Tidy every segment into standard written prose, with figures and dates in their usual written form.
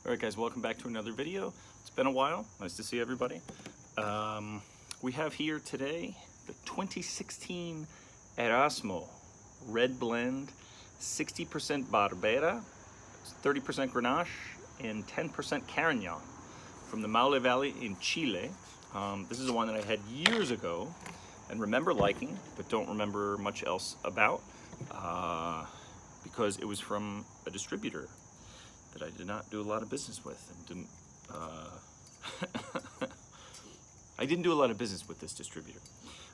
Alright guys, welcome back to another video. It's been a while. Nice to see everybody. We have here today the 2016 Erasmo red blend, 60% Barbera, 30% Grenache, and 10% Carignan from the Maule Valley in Chile. This is the one that I had years ago and remember liking, but don't remember much else about because it was from a distributor that I did not do a lot of business with and didn't I didn't do a lot of business with this distributor,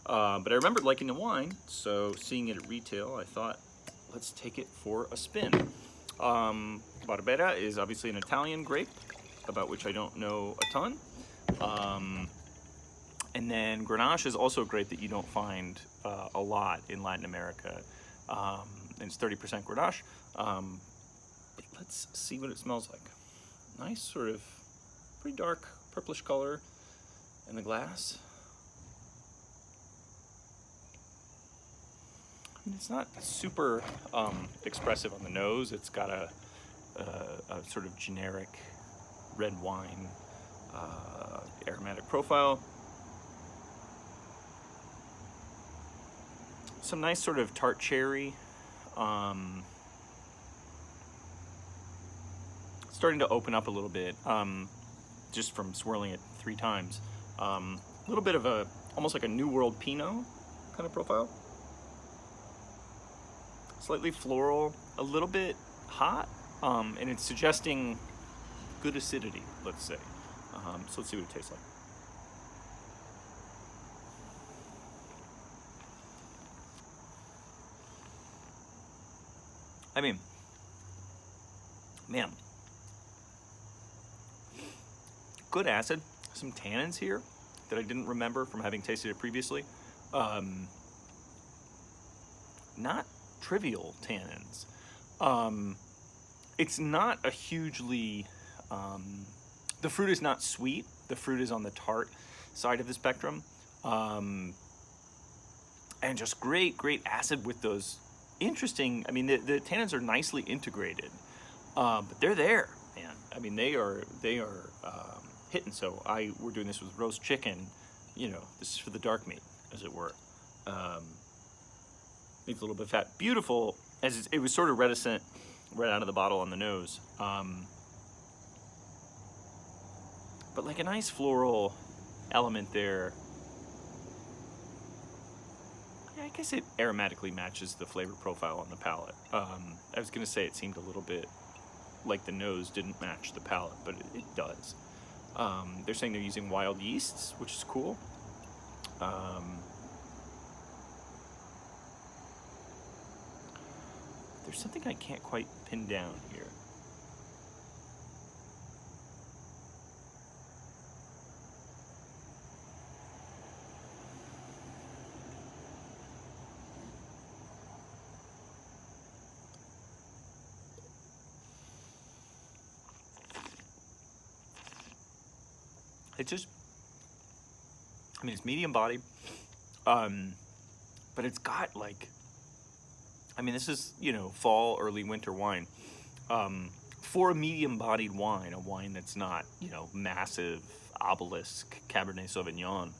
but I remembered liking the wine, so seeing it at retail I thought let's take it for a spin. Barbera is obviously an Italian grape about which I don't know a ton, and then Grenache is also a grape that you don't find a lot in Latin America, and it's 30% Grenache. Let's see what it smells like. Nice sort of pretty dark purplish color in the glass. I mean, it's not super expressive on the nose. It's got a sort of generic red wine aromatic profile. Some nice sort of tart cherry. Starting to open up a little bit just from swirling it 3 times. A little bit of a, almost like a New World Pinot kind of profile. Slightly floral, a little bit hot, and it's suggesting good acidity, let's say. So let's see what it tastes like. I mean, man, good acid, some tannins here that I didn't remember from having tasted it previously. Not trivial tannins. It's not a hugely, the fruit is not sweet. The fruit is on the tart side of the spectrum. And just great acid with those interesting, I mean, the tannins are nicely integrated, but they're there, man. I mean, they are hitting. So we're doing this with roast chicken, you know, this is for the dark meat, as it were. Needs a little bit of fat. Beautiful, as it was sort of reticent right out of the bottle on the nose. But like a nice floral element there. Yeah, I guess it aromatically matches the flavor profile on the palate. I was gonna say it seemed a little bit like the nose didn't match the palate, but it does. They're saying they're using wild yeasts, which is cool. There's something I can't quite pin down here. It just, I mean, it's medium bodied, but it's got like, I mean, this is, you know, fall, early winter wine. For a medium bodied wine, a wine that's not, you know, massive obelisk Cabernet Sauvignon,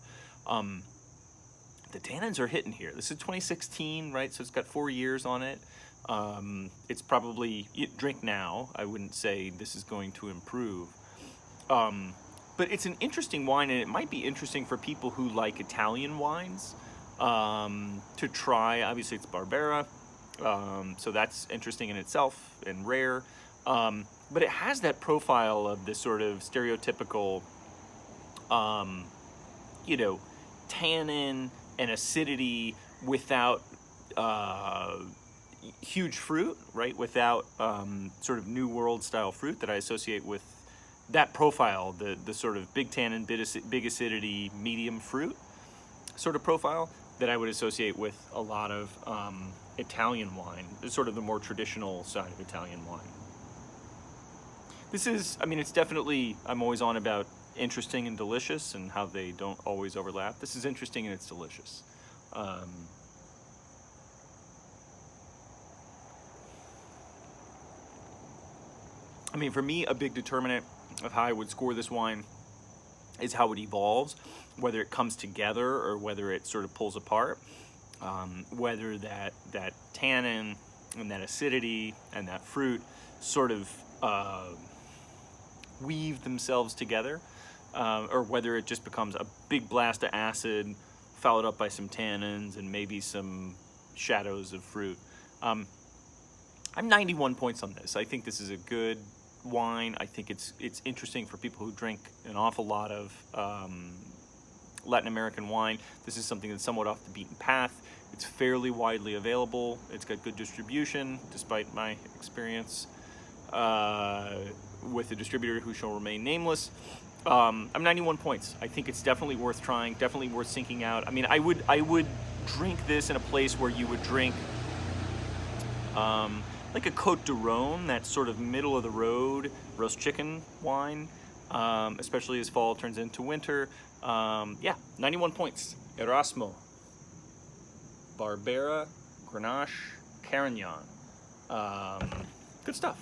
the tannins are hitting here. This is 2016, right? So it's got 4 years on it. It's probably, drink now. I wouldn't say this is going to improve. But it's an interesting wine, and it might be interesting for people who like Italian wines to try. Obviously, it's Barbera, so that's interesting in itself and rare. But it has that profile of this sort of stereotypical, you know, tannin and acidity without huge fruit, right? Without sort of New World style fruit that I associate with that profile, the sort of big tannin, big acidity, medium fruit sort of profile that I would associate with a lot of Italian wine, sort of the more traditional side of Italian wine. This is, I mean, it's definitely, I'm always on about interesting and delicious and how they don't always overlap. This is interesting and it's delicious. I mean, for me, a big determinant of how I would score this wine is how it evolves, whether it comes together or whether it sort of pulls apart, whether that tannin and that acidity and that fruit sort of weave themselves together, or whether it just becomes a big blast of acid followed up by some tannins and maybe some shadows of fruit. I'm 91 points on this. I think this is a good wine. I think it's interesting for people who drink an awful lot of Latin American wine. This is something that's somewhat off the beaten path. It's fairly widely available. It's got good distribution, despite my experience with a distributor who shall remain nameless. I'm 91 points. I think it's definitely worth trying, definitely worth sinking out. I mean, I would drink this in a place where you would drink like a Côtes du Rhône, that sort of middle of the road roast chicken wine, especially as fall turns into winter. Yeah, 91 points. Erasmo, Barbera, Grenache, Carignan. Good stuff.